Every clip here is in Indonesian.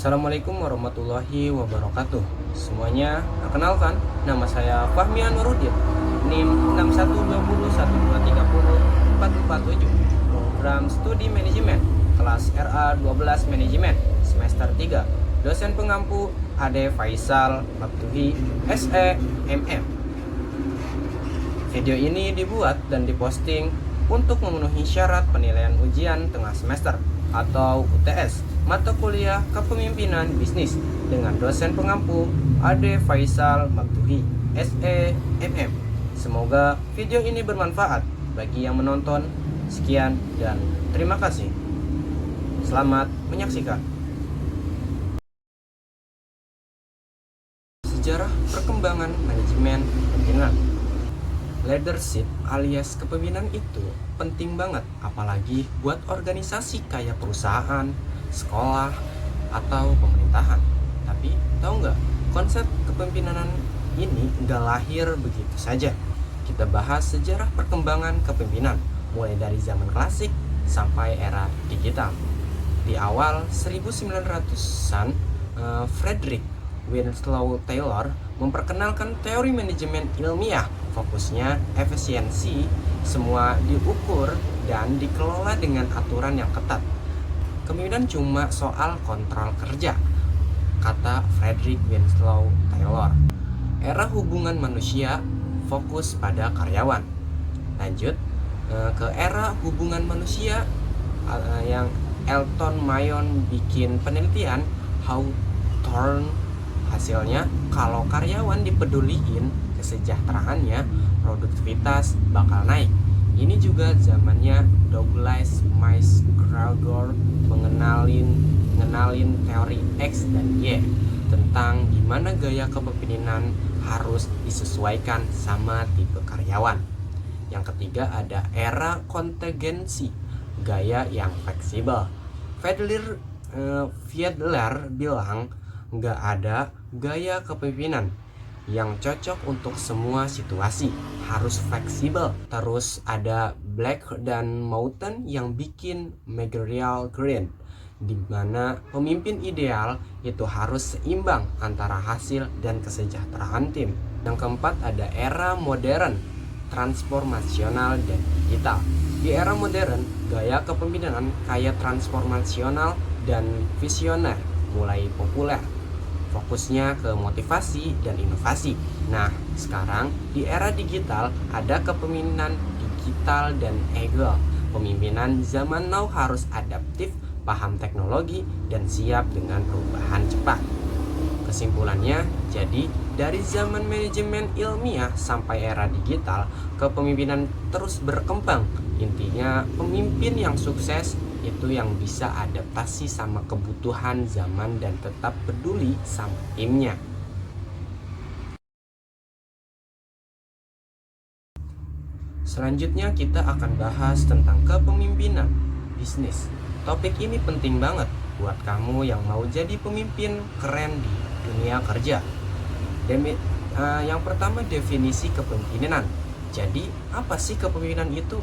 Assalamualaikum warahmatullahi wabarakatuh. Semuanya, perkenalkan, nama saya Fahmi Anwaruddin, NIM 612012304447, program studi manajemen, kelas RA 12 manajemen, semester 3, dosen pengampu Ade Faisal Mabtuhi, SE, MM. Video ini dibuat dan diposting untuk memenuhi syarat penilaian ujian tengah semester atau UTS mata kuliah Kepemimpinan Bisnis dengan dosen pengampu Ade Faisal Mabtuhi, SE, MM. Semoga video ini bermanfaat bagi yang menonton. Sekian dan terima kasih. Selamat menyaksikan. Sejarah perkembangan manajemen kepemimpinan. Leadership alias kepemimpinan itu penting banget, apalagi buat organisasi kayak perusahaan, sekolah, atau pemerintahan. Tapi tahu nggak, konsep kepemimpinan ini nggak lahir begitu saja. Kita bahas sejarah perkembangan kepemimpinan, mulai dari zaman klasik sampai era digital. Di awal 1900-an, Frederick Winslow Taylor memperkenalkan teori manajemen ilmiah. Fokusnya efisiensi, semua diukur dan dikelola dengan aturan yang ketat. Kepemimpinan cuma soal kontrol kerja, kata Frederick Winslow Taylor. Era hubungan manusia fokus pada karyawan. Lanjut ke era hubungan manusia yang Elton Mayon bikin penelitian Hawthorne. Hasilnya, kalau karyawan dipeduliin kesejahteraannya, produktivitas bakal naik. Ini juga zamannya Douglas McGregor mengenalin teori X dan Y tentang gimana gaya kepemimpinan harus disesuaikan sama tipe karyawan. Yang ketiga ada era kontingensi, gaya yang fleksibel. Fiedler bilang nggak ada gaya kepemimpinan yang cocok untuk semua situasi, harus fleksibel. Terus ada Black dan Mountain yang bikin Managerial Green, di mana pemimpin ideal itu harus seimbang antara hasil dan kesejahteraan tim. Yang keempat ada era modern, transformasional dan digital. Di era modern, gaya kepemimpinan kayak transformasional dan visioner mulai populer. Fokusnya ke motivasi dan inovasi. Nah, sekarang di era digital ada kepemimpinan digital dan agile. Pemimpinan zaman now harus adaptif, paham teknologi, dan siap dengan perubahan cepat. Kesimpulannya, jadi dari zaman manajemen ilmiah sampai era digital, kepemimpinan terus berkembang. Intinya, pemimpin yang sukses itu yang bisa adaptasi sama kebutuhan zaman dan tetap peduli sama timnya. Selanjutnya kita akan bahas tentang kepemimpinan bisnis. Topik ini penting banget buat kamu yang mau jadi pemimpin keren di dunia kerja. Yang pertama, definisi kepemimpinan. Jadi apa sih kepemimpinan itu?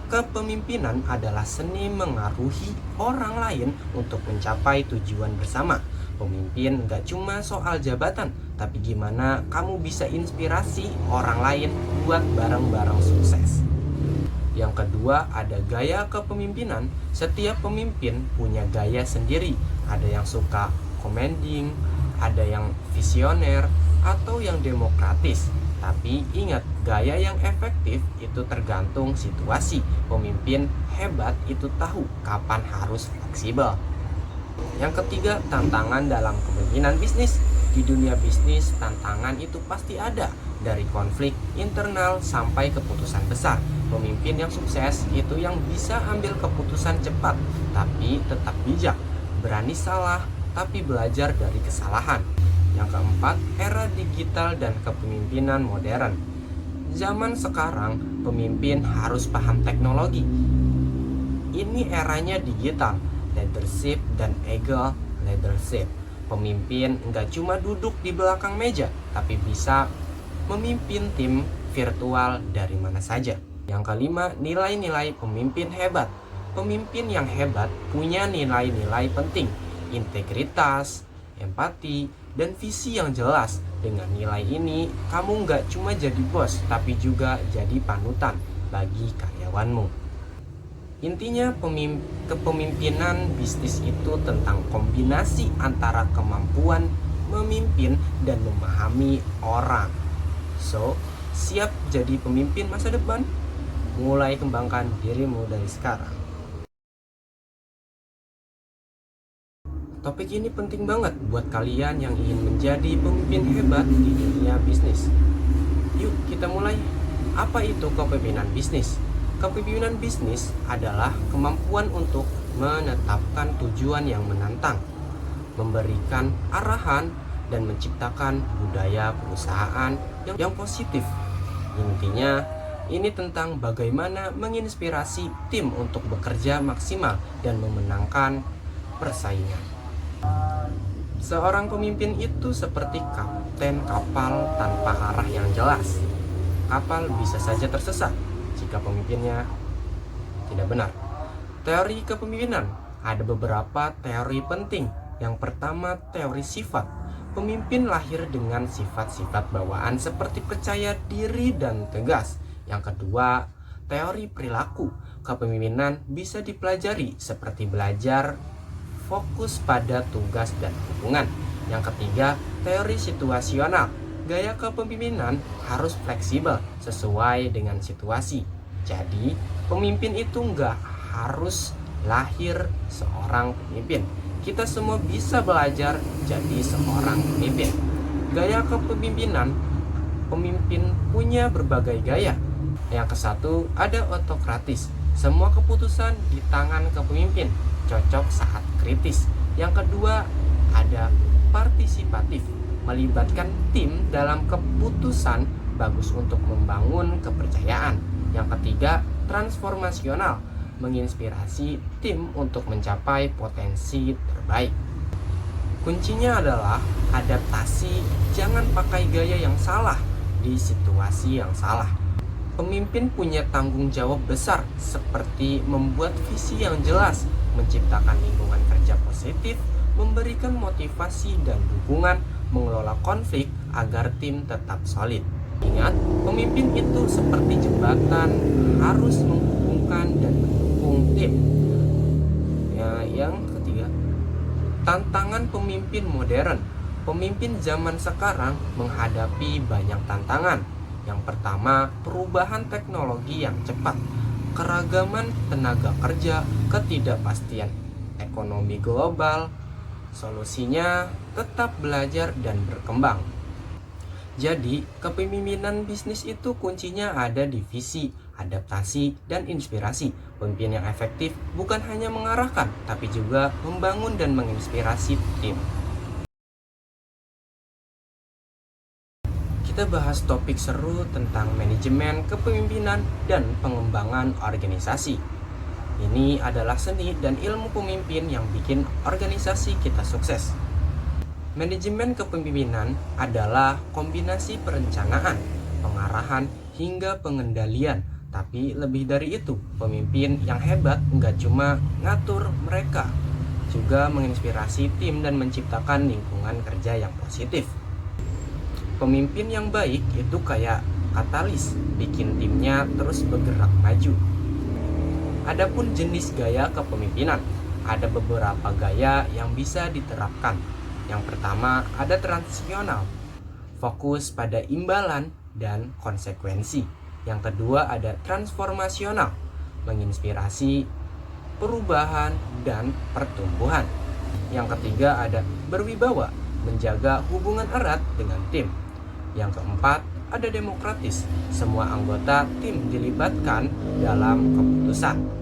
Kepemimpinan adalah seni mengaruhi orang lain untuk mencapai tujuan bersama. Pemimpin gak cuma soal jabatan, tapi gimana kamu bisa inspirasi orang lain buat bareng-bareng sukses. Yang kedua ada gaya kepemimpinan. Setiap pemimpin punya gaya sendiri. Ada yang suka commanding, ada yang visioner, atau yang demokratis. Tapi ingat, gaya yang efektif itu tergantung situasi. Pemimpin hebat itu tahu kapan harus fleksibel. Yang ketiga, tantangan dalam kepemimpinan bisnis. Di dunia bisnis, tantangan itu pasti ada, dari konflik internal sampai keputusan besar. Pemimpin yang sukses itu yang bisa ambil keputusan cepat, tapi tetap bijak, berani salah, tapi belajar dari kesalahan. Yang keempat, era digital dan kepemimpinan modern. Zaman sekarang, pemimpin harus paham teknologi. Ini eranya digital, leadership dan agile leadership. Pemimpin nggak cuma duduk di belakang meja, tapi bisa memimpin tim virtual dari mana saja. Yang kelima, nilai-nilai pemimpin hebat. Pemimpin yang hebat punya nilai-nilai penting. integritas, empati, dan visi yang jelas. Dengan nilai ini, kamu nggak cuma jadi bos, tapi juga jadi panutan bagi karyawanmu. Intinya kepemimpinan bisnis itu tentang kombinasi antara kemampuan memimpin dan memahami orang. So, siap jadi pemimpin masa depan? Mulai kembangkan dirimu dari sekarang. Topik ini penting banget buat kalian yang ingin menjadi pemimpin hebat di dunia bisnis. Yuk kita mulai. Apa itu kepemimpinan bisnis? Kepemimpinan bisnis adalah kemampuan untuk menetapkan tujuan yang menantang, memberikan arahan, dan menciptakan budaya perusahaan yang positif. Intinya, ini tentang bagaimana menginspirasi tim untuk bekerja maksimal dan memenangkan persaingan. Seorang pemimpin itu seperti kapten kapal tanpa arah yang jelas. Kapal bisa saja tersesat jika pemimpinnya tidak benar. Teori kepemimpinan. Ada beberapa teori penting. Yang pertama, teori sifat. Pemimpin lahir dengan sifat-sifat bawaan seperti percaya diri dan tegas. Yang kedua, teori perilaku. Kepemimpinan bisa dipelajari seperti belajar fokus pada tugas dan hubungan. Yang ketiga, teori situasional. Gaya kepemimpinan harus fleksibel sesuai dengan situasi. Jadi, pemimpin itu nggak harus lahir seorang pemimpin. Kita semua bisa belajar jadi seorang pemimpin. Gaya kepemimpinan, pemimpin punya berbagai gaya. Yang kesatu, ada otokratis. Semua keputusan di tangan kepemimpin, cocok saat kritis. Yang kedua, ada partisipatif. Melibatkan tim dalam keputusan, bagus untuk membangun kepercayaan. Yang ketiga, transformasional. Menginspirasi tim untuk mencapai potensi terbaik. Kuncinya adalah adaptasi. Jangan pakai gaya yang salah di situasi yang salah. Pemimpin punya tanggung jawab besar seperti membuat visi yang jelas, menciptakan lingkungan kerja positif, memberikan motivasi dan dukungan, mengelola konflik agar tim tetap solid. Ingat, pemimpin itu seperti jembatan, harus menghubungkan dan mendukung tim. Yang ketiga, tantangan pemimpin modern. Pemimpin zaman sekarang menghadapi banyak tantangan. Yang pertama, perubahan teknologi yang cepat, keragaman tenaga kerja, ketidakpastian ekonomi global. Solusinya tetap belajar dan berkembang. Jadi, kepemimpinan bisnis itu kuncinya ada di visi, adaptasi, dan inspirasi. Pemimpin yang efektif bukan hanya mengarahkan, tapi juga membangun dan menginspirasi tim. Kita bahas topik seru tentang manajemen, kepemimpinan, dan pengembangan organisasi. Ini adalah seni dan ilmu pemimpin yang bikin organisasi kita sukses. Manajemen kepemimpinan adalah kombinasi perencanaan, pengarahan, hingga pengendalian. Tapi lebih dari itu, pemimpin yang hebat nggak cuma ngatur mereka, juga menginspirasi tim dan menciptakan lingkungan kerja yang positif. Pemimpin yang baik itu kayak katalis, bikin timnya terus bergerak maju. Adapun jenis gaya kepemimpinan, ada beberapa gaya yang bisa diterapkan. Yang pertama, ada transisional, fokus pada imbalan dan konsekuensi. Yang kedua, ada transformasional, menginspirasi perubahan dan pertumbuhan. Yang ketiga, ada berwibawa, menjaga hubungan erat dengan tim. Yang keempat, ada demokratis. Semua anggota tim dilibatkan dalam keputusan.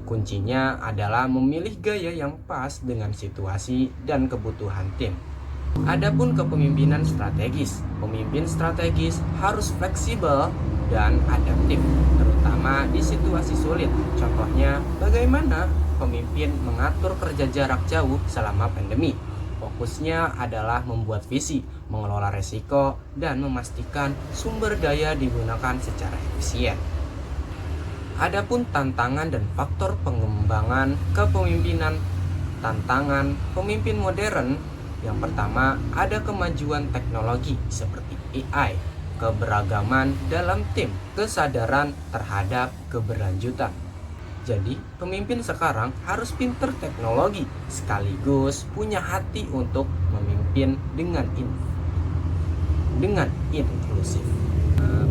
Kuncinya adalah memilih gaya yang pas dengan situasi dan kebutuhan tim. Adapun kepemimpinan strategis, pemimpin strategis harus fleksibel dan adaptif, terutama di situasi sulit. Contohnya, bagaimana pemimpin mengatur kerja jarak jauh selama pandemi. Fokusnya adalah membuat visi, mengelola resiko, dan memastikan sumber daya digunakan secara efisien. Adapun tantangan dan faktor pengembangan kepemimpinan, Tantangan pemimpin modern yang pertama ada kemajuan teknologi seperti AI, keberagaman dalam tim, kesadaran terhadap keberlanjutan. Jadi, pemimpin sekarang harus pinter teknologi sekaligus punya hati untuk memimpin dengan inklusif.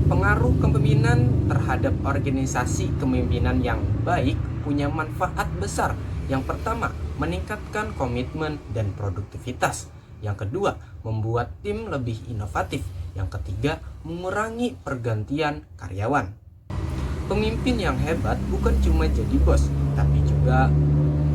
Pengaruh kepemimpinan terhadap organisasi kepemimpinan yang baik punya manfaat besar. Yang pertama, meningkatkan komitmen dan produktivitas. Yang kedua, membuat tim lebih inovatif. Yang ketiga, mengurangi pergantian karyawan. Pemimpin yang hebat bukan cuma jadi bos, tapi juga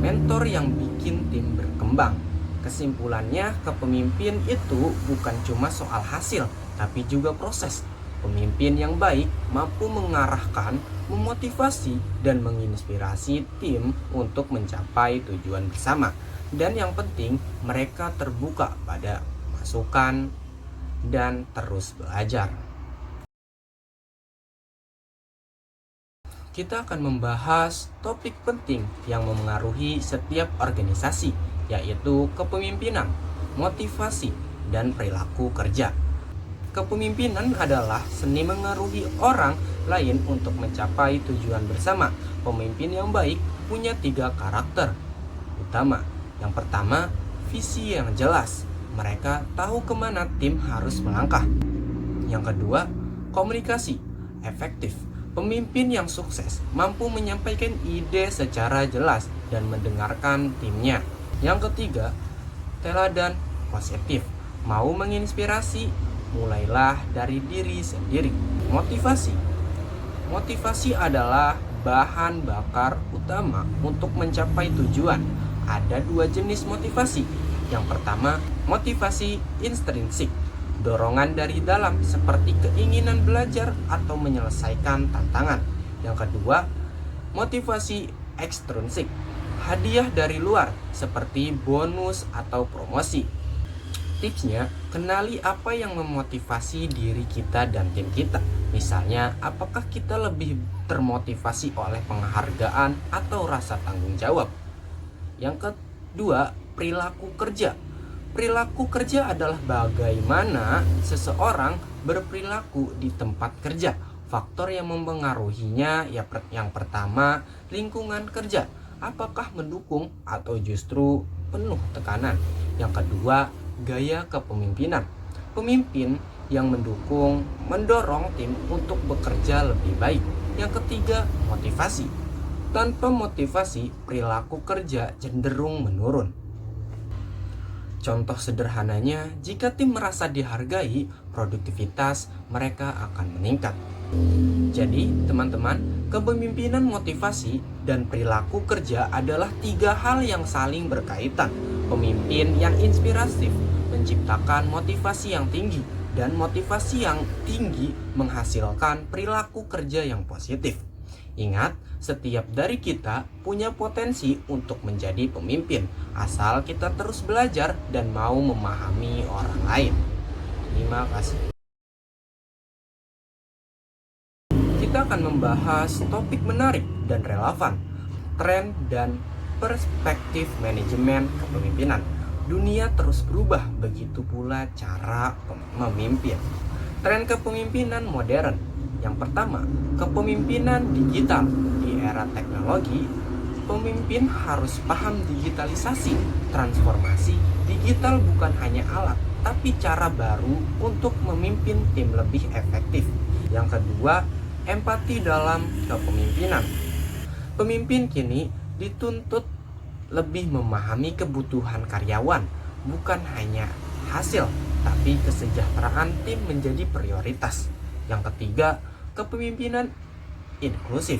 mentor yang bikin tim berkembang. Kesimpulannya, kepemimpinan itu bukan cuma soal hasil, tapi juga proses. Pemimpin yang baik mampu mengarahkan, memotivasi, dan menginspirasi tim untuk mencapai tujuan bersama. Dan yang penting, mereka terbuka pada masukan dan terus belajar. Kita akan membahas topik penting yang memengaruhi setiap organisasi, yaitu kepemimpinan, motivasi, dan perilaku kerja. Kepemimpinan adalah seni mengaruhi orang lain untuk mencapai tujuan bersama. Pemimpin yang baik punya 3 karakter utama. Yang pertama, visi yang jelas. Mereka tahu kemana tim harus melangkah. Yang kedua, komunikasi efektif. Pemimpin yang sukses mampu menyampaikan ide secara jelas dan mendengarkan timnya. Yang ketiga, teladan positif. Mau menginspirasi, mulailah dari diri sendiri. Motivasi adalah bahan bakar utama untuk mencapai tujuan. Ada 2 jenis motivasi. Yang pertama, motivasi intrinsik. Dorongan dari dalam seperti keinginan belajar atau menyelesaikan tantangan. Yang kedua, motivasi ekstrinsik. Hadiah dari luar seperti bonus atau promosi. Tipsnya, kenali apa yang memotivasi diri kita dan tim kita. Misalnya, apakah kita lebih termotivasi oleh penghargaan atau rasa tanggung jawab. Yang kedua, perilaku kerja. Perilaku kerja adalah bagaimana seseorang berperilaku di tempat kerja. Faktor yang mempengaruhinya yang pertama, lingkungan kerja. Apakah mendukung atau justru penuh tekanan? Yang kedua, gaya kepemimpinan. Pemimpin yang mendukung, mendorong tim untuk bekerja lebih baik. Yang ketiga, motivasi. Tanpa motivasi, perilaku kerja cenderung menurun. Contoh sederhananya, jika tim merasa dihargai, produktivitas mereka akan meningkat. Jadi, teman-teman, kepemimpinan, motivasi, dan perilaku kerja adalah 3 hal yang saling berkaitan. Pemimpin yang inspiratif menciptakan motivasi yang tinggi, dan motivasi yang tinggi menghasilkan perilaku kerja yang positif. Ingat, setiap dari kita punya potensi untuk menjadi pemimpin, asal kita terus belajar dan mau memahami orang lain. Terima kasih. Kita akan membahas topik menarik dan relevan, tren dan perspektif manajemen kepemimpinan. Dunia terus berubah, begitu pula cara memimpin. Tren kepemimpinan modern. Yang pertama, kepemimpinan digital. Di era teknologi, pemimpin harus paham digitalisasi. Transformasi digital bukan hanya alat, tapi cara baru untuk memimpin tim lebih efektif. Yang kedua, empati dalam kepemimpinan. Pemimpin kini dituntut lebih memahami kebutuhan karyawan, bukan hanya hasil, tapi kesejahteraan tim menjadi prioritas. Yang ketiga, kepemimpinan inklusif.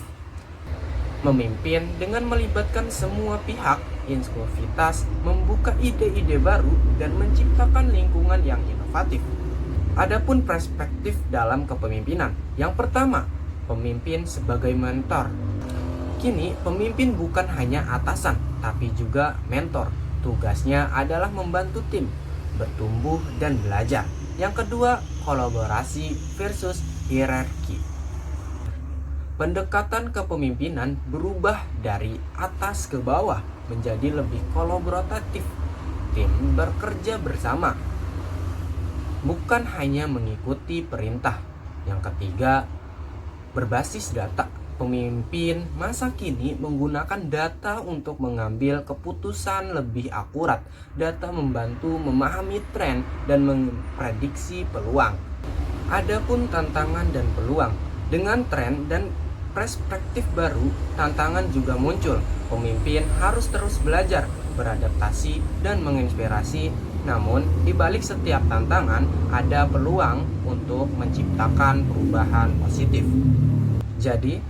Memimpin dengan melibatkan semua pihak, inklusivitas, membuka ide-ide baru dan menciptakan lingkungan yang inovatif. Adapun perspektif dalam kepemimpinan. Yang pertama, pemimpin sebagai mentor. Kini, pemimpin bukan hanya atasan, tapi juga mentor. Tugasnya adalah membantu tim bertumbuh dan belajar. Yang kedua, kolaborasi versus hierarki. Pendekatan kepemimpinan berubah dari atas ke bawah, menjadi lebih kolaboratif. Tim bekerja bersama, bukan hanya mengikuti perintah. Yang ketiga, berbasis data. Pemimpin masa kini menggunakan data untuk mengambil keputusan lebih akurat. Data membantu memahami tren dan memprediksi peluang. Adapun tantangan dan peluang, dengan tren dan perspektif baru, tantangan juga muncul. Pemimpin harus terus belajar, beradaptasi, dan menginspirasi. Namun, di balik setiap tantangan ada peluang untuk menciptakan perubahan positif. Jadi,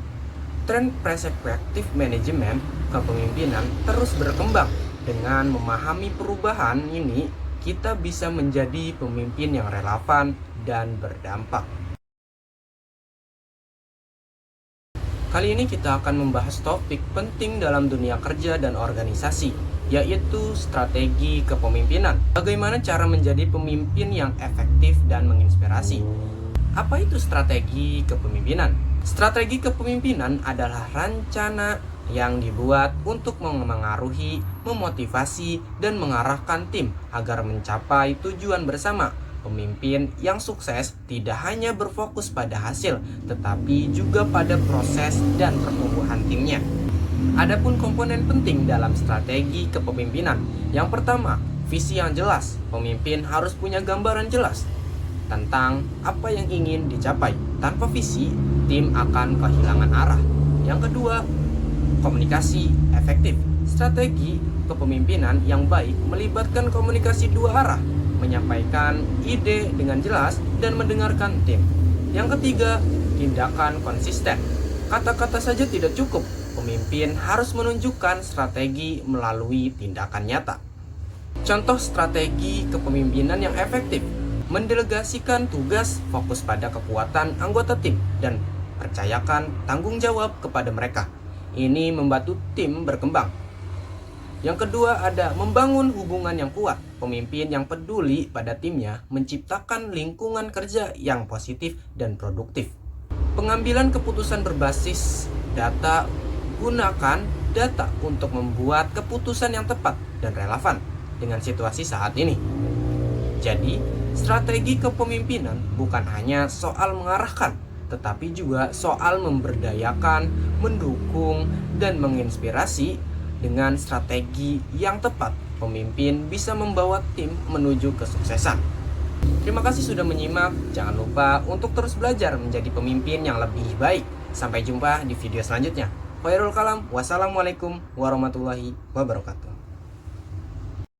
tren perspektif manajemen kepemimpinan terus berkembang. Dengan memahami perubahan ini, kita bisa menjadi pemimpin yang relevan dan berdampak. Kali ini kita akan membahas topik penting dalam dunia kerja dan organisasi, yaitu strategi kepemimpinan. Bagaimana cara menjadi pemimpin yang efektif dan menginspirasi? Apa itu strategi kepemimpinan? Strategi kepemimpinan adalah rencana yang dibuat untuk memengaruhi, memotivasi, dan mengarahkan tim agar mencapai tujuan bersama. Pemimpin yang sukses tidak hanya berfokus pada hasil, tetapi juga pada proses dan pertumbuhan timnya. Adapun komponen penting dalam strategi kepemimpinan. Yang pertama, visi yang jelas. Pemimpin harus punya gambaran jelas tentang apa yang ingin dicapai. Tanpa visi, tim akan kehilangan arah. Yang kedua, komunikasi efektif. Strategi kepemimpinan yang baik melibatkan komunikasi dua arah, menyampaikan ide dengan jelas dan mendengarkan tim. Yang ketiga, tindakan konsisten. Kata-kata saja tidak cukup. Pemimpin harus menunjukkan strategi melalui tindakan nyata. Contoh strategi kepemimpinan yang efektif: mendelegasikan tugas, fokus pada kekuatan anggota tim, dan percayakan tanggung jawab kepada mereka. Ini membantu tim berkembang. Yang kedua ada membangun hubungan yang kuat. Pemimpin yang peduli pada timnya menciptakan lingkungan kerja yang positif dan produktif. Pengambilan keputusan berbasis data. Gunakan data untuk membuat keputusan yang tepat dan relevan dengan situasi saat ini. Jadi, strategi kepemimpinan bukan hanya soal mengarahkan, tetapi juga soal memberdayakan, mendukung, dan menginspirasi. Dengan strategi yang tepat, pemimpin bisa membawa tim menuju kesuksesan. Terima kasih sudah menyimak. Jangan lupa untuk terus belajar menjadi pemimpin yang lebih baik. Sampai jumpa di video selanjutnya. Khairul kalam. Wassalamualaikum warahmatullahi wabarakatuh.